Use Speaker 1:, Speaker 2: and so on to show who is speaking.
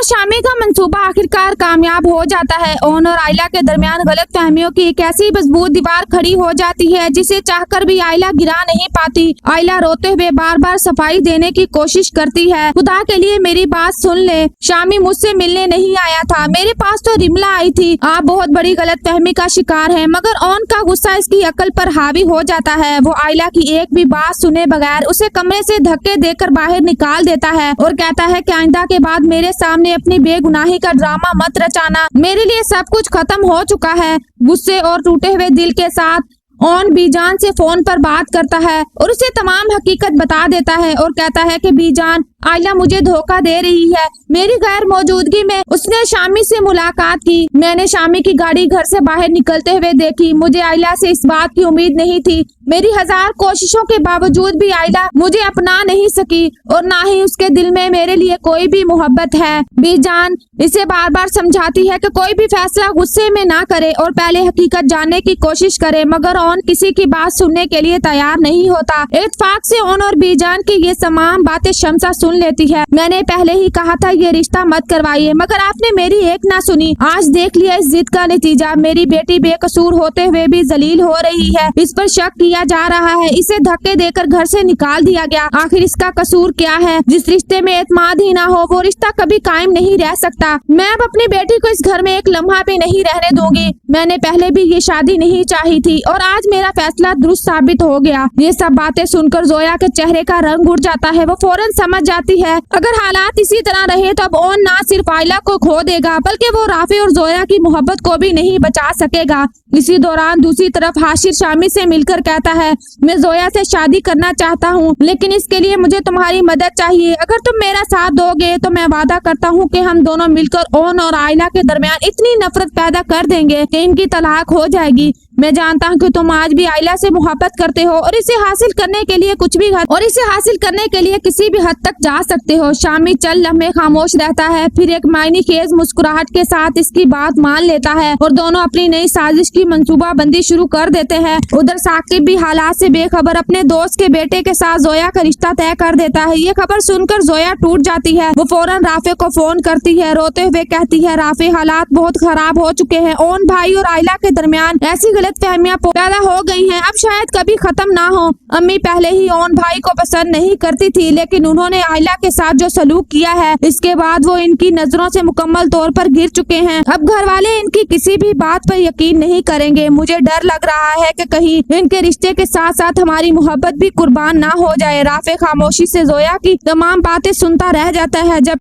Speaker 1: اور شامی کا منصوبہ آخرکار کامیاب ہو جاتا ہے۔ اون اور آئلہ کے درمیان غلط فہمیوں کی ایک ایسی مضبوط دیوار کھڑی ہو جاتی ہے جسے چاہ کر بھی آئلہ گرا نہیں پاتی۔ آئلہ روتے ہوئے بار بار صفائی دینے کی کوشش کرتی ہے، خدا کے لیے میری بات سن لے، شامی مجھ سے ملنے نہیں آیا تھا، میرے پاس تو رملا آئی تھی، آپ بہت بڑی غلط فہمی کا شکار ہیں۔ مگر اون کا غصہ اس کی عقل پر حاوی ہو جاتا ہے، وہ آئلہ کی ایک بھی بات سنے بغیر اسے کمرے سے دھکے دے کر باہر نکال دیتا ہے اور کہتا ہے کہ آئندہ کے بعد میرے سامنے اپنی بے گناہی کا ڈرامہ مت رچانا، میرے لیے سب کچھ ختم ہو چکا ہے۔ غصے اور ٹوٹے ہوئے دل کے ساتھ اون بی جان سے فون پر بات کرتا ہے اور اسے تمام حقیقت بتا دیتا ہے اور کہتا ہے کہ بی جان، آئلہ مجھے دھوکہ دے رہی ہے، میری غیر موجودگی میں اس نے شامی سے ملاقات کی، میں نے شامی کی گاڑی گھر سے باہر نکلتے ہوئے دیکھی، مجھے آئلہ سے اس بات کی امید نہیں تھی، میری ہزار کوششوں کے باوجود بھی آئلہ مجھے اپنا نہیں سکی اور نہ ہی اس کے دل میں میرے لیے کوئی بھی محبت ہے۔ بی جان اسے بار بار سمجھاتی ہے کہ کوئی بھی فیصلہ غصے میں نہ کرے اور پہلے حقیقت جاننے کی کوشش کرے، مگر اون کسی کی بات سننے کے لیے تیار نہیں ہوتا۔ اتفاق سے اون اور بی جان کی یہ تمام باتیں شمسہ سن لیتی ہے۔ میں نے پہلے ہی کہا تھا یہ رشتہ مت کروائیے، مگر آپ نے میری ایک نہ سنی، آج دیکھ لیا اس ضد کا نتیجہ، میری بیٹی بے قصور ہوتے ہوئے بھی ذلیل ہو رہی ہے، اس پر شک کیا جا رہا ہے، اسے دھکے دے کر گھر سے نکال دیا گیا، آخر اس کا قصور کیا ہے؟ جس رشتے میں اعتماد ہی نہ ہو وہ رشتہ کبھی قائم نہیں رہ سکتا۔ میں اب اپنی بیٹی کو اس گھر میں ایک لمحہ بھی نہیں رہنے دوں گی، میں نے پہلے بھی یہ شادی نہیں چاہی تھی اور آج میرا فیصلہ درست ثابت ہو گیا۔ یہ سب باتیں سن کر زویا کے چہرے کا رنگ اڑ جاتا ہے، وہ فوراً سمجھ جاتی ہے اگر حالات اسی طرح رہے تو اب اون نہ صرف آئلہ کو کھو دے گا بلکہ وہ رافع اور زویا کی محبت کو بھی نہیں بچا سکے گا۔ اسی دوران دوسری طرف حاشر شامی سے مل کر کہتا ہے، میں زویا سے شادی کرنا چاہتا ہوں لیکن اس کے لیے مجھے تمہاری مدد چاہیے، اگر تم میرا ساتھ دو گے تو میں وعدہ کرتا ہوں کہ ہم دونوں مل کر اون اور آئلہ کے درمیان اتنی نفرت پیدا کر دیں گے کہ ان کی طلاق ہو جائے گی۔ میں جانتا ہوں کہ تم آج بھی آئلہ سے محبت کرتے ہو اور اسے حاصل کرنے کے لیے کسی بھی حد تک جا سکتے ہو۔ شامی چند لمحے خاموش رہتا ہے، پھر ایک معنی خیز مسکراہٹ کے ساتھ اس کی بات مان لیتا ہے اور دونوں اپنی نئی سازش کی منصوبہ بندی شروع کر دیتے ہیں۔ ادھر ثاقب بھی حالات سے بے خبر اپنے دوست کے بیٹے کے ساتھ زویا کا رشتہ طے کر دیتا ہے۔ یہ خبر سن کر زویا ٹوٹ جاتی ہے، وہ فوراً رافع کو فون کرتی ہے، روتے ہوئے کہتی ہے، رافع حالات بہت خراب ہو چکے ہیں، اون بھائی اور آئلہ کے درمیان ایسی غلط فہمیاں پیدا ہو گئی ہیں، اب شاید کبھی ختم نہ ہو۔ امی پہلے ہی اون بھائی کو پسند نہیں کرتی تھی لیکن انہوں نے آئلہ کے ساتھ جو سلوک کیا ہے اس کے بعد وہ ان کی نظروں سے مکمل طور پر گر چکے ہیں، اب گھر والے ان کی کسی بھی بات پر یقین نہیں کریں گے، مجھے ڈر لگ رہا ہے کہ کہیں ان کے رشتے کے ساتھ ساتھ ہماری محبت بھی قربان نہ ہو جائے۔ رافع خاموشی سے زویا کی تمام باتیں سنتا رہ جاتا ہے، جب